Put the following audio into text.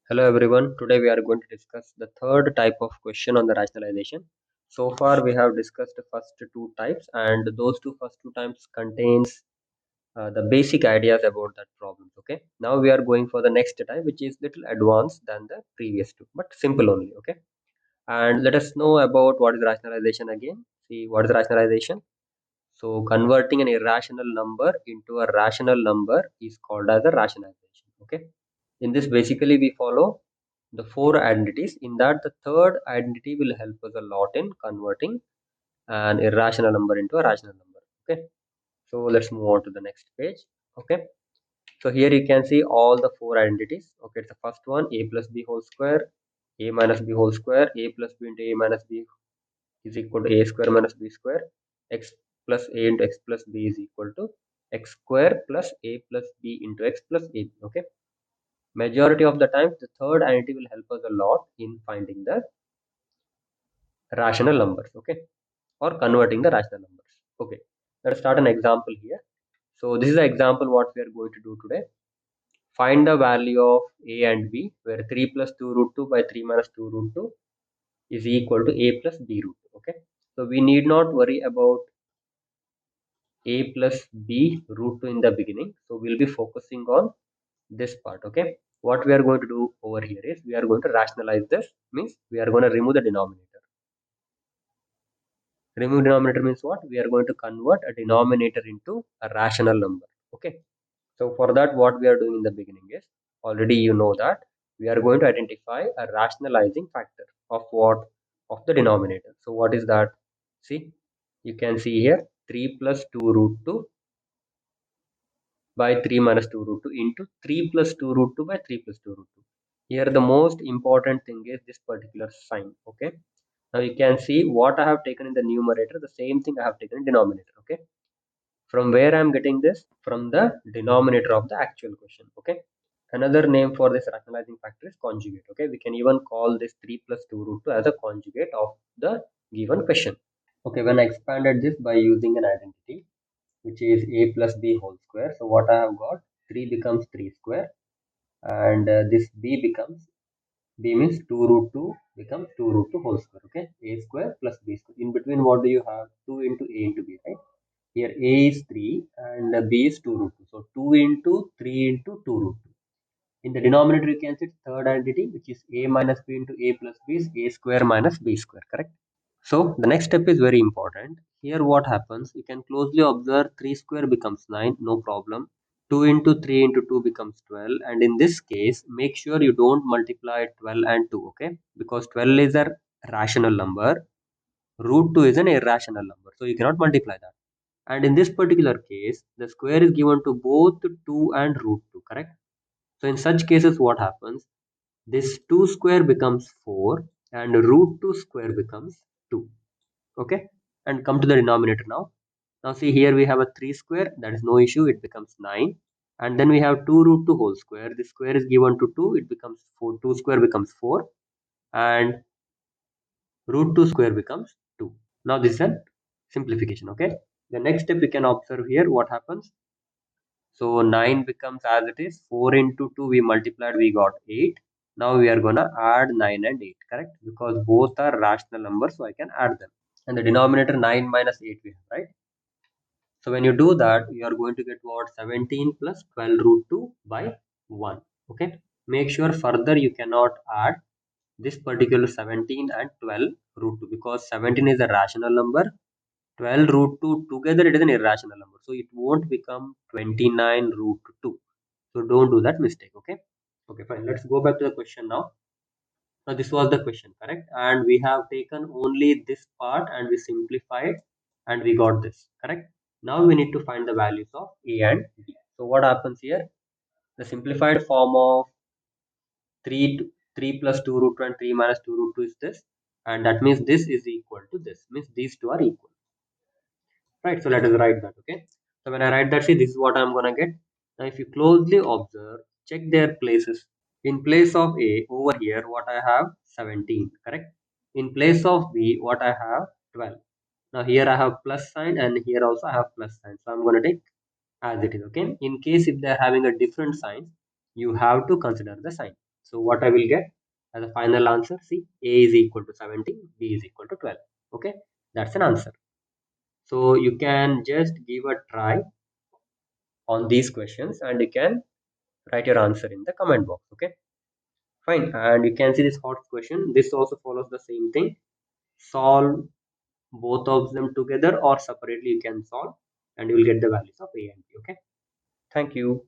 Hello everyone. Today we are going to discuss the third type of question on the rationalization. So far we have discussed the first two types, and those first two types contains the basic ideas about that problem. Okay. Now we are going for the next type, which is little advanced than the previous two, but simple only. Okay. And let us know about what is rationalization again. See what is rationalization. So converting an irrational number into a rational number is called as a rationalization. Okay. In this, basically, we follow the four identities. In that, the third identity will help us a lot in converting an irrational number into a rational number. Okay. So let's move on to the next page. Okay. So here you can see all the four identities. Okay. It's the first one, a plus b whole square, a minus b whole square, a plus b into a minus b is equal to a square minus b square, x plus a into x plus b is equal to x square plus a plus b into x plus a. Okay. Majority of the times, the third identity will help us a lot in finding the rational numbers, okay, or converting the rational numbers. Okay, let's start an example here. So this is the example what we are going to do today. Find the value of a and b, where 3 plus 2 root 2 by 3 minus 2 root 2 is equal to a plus b root 2. Okay, so we need not worry about a plus b root 2 in the beginning. So we'll be focusing on this part. Okay, what we are going to do over here is we are going to rationalize this, means we are going to remove the denominator. Remove denominator means what? We are going to convert a denominator into a rational number. Okay, so for that, what we are doing in the beginning is, already you know that we are going to identify a rationalizing factor of what? Of the denominator. So what is that? See, you can see here 3 plus 2 root 2 by 3 minus 2 root 2 into 3 plus 2 root 2 by 3 plus 2 root 2. Here the most important thing is this particular sign. Okay, now you can see what I have taken in the numerator, the same thing I have taken in denominator. Okay, from where I am getting this? From the denominator of the actual question. Okay, another name for this rationalizing factor is conjugate. Okay, we can even call this 3 plus 2 root 2 as a conjugate of the given question. Okay, when I expanded this by using an identity, which is a plus b whole square, so what I have got, 3 becomes 3 square, and this b becomes, b means 2 root 2 becomes 2 root 2 whole square. Okay, a square plus b square. In between, what do you have? 2 into a into b, right? Here a is 3 and b is 2 root 2. So 2 into 3 into 2 root 2. In the denominator, you can see third identity, which is a minus b into a plus b is a square minus b square, correct? So the next step is very important. Here what happens, you can closely observe 3 square becomes 9, no problem. 2 into 3 into 2 becomes 12, and in this case, make sure you don't multiply 12 and 2, okay? Because 12 is a rational number, root 2 is an irrational number, so you cannot multiply that. And in this particular case, the square is given to both 2 and root 2, correct? So in such cases, what happens? This 2 square becomes 4 and root 2 square becomes 2. Okay, and come to the denominator now. Now see, here we have a 3 square, that is no issue, it becomes 9. And then we have 2 root 2 whole square. This square is given to 2, it becomes 4. 2 square becomes 4 and root 2 square becomes 2. Now this is a simplification. Okay, the next step we can observe here what happens. So 9 becomes as it is, 4 into 2 we multiplied, we got 8. Now we are gonna add 9 and 8, correct? Because both are rational numbers, so I can add them. And the denominator 9 minus 8 we have, right? So when you do that, you are going to get what? 17 plus 12 root 2 by 1. Okay. Make sure further you cannot add this particular 17 and 12 root 2, because 17 is a rational number. 12 root 2 together, it is an irrational number. So it won't become 29 root 2. So don't do that mistake. Okay. Okay, fine. Let's go back to the question now. Now this was the question, correct? And we have taken only this part and we simplified and we got this, correct? Now we need to find the values of a and b. So what happens here? The simplified form of 3 plus 2 root 2 and 3 minus 2 root 2 is this, and that means this is equal to this, means these two are equal, right? So let us write that. Okay, so when I write that, see, this is what I'm gonna get. Now if you closely observe, check their places. In place of a, over here what I have? 17, correct? In place of b, what I have? 12. Now here I have plus sign and here also I have plus sign, so I'm going to take as it is. Okay, in case if they are having a different sign, you have to consider the sign. So what I will get as a final answer, see, A is equal to 17, B is equal to 12. Okay, that's an answer. So you can just give a try on these questions and you can write your answer in the comment box. Okay, fine. And you can see this hot question. This also follows the same thing. Solve both of them together or separately you can solve and you will get the values of A and B. Okay, thank you.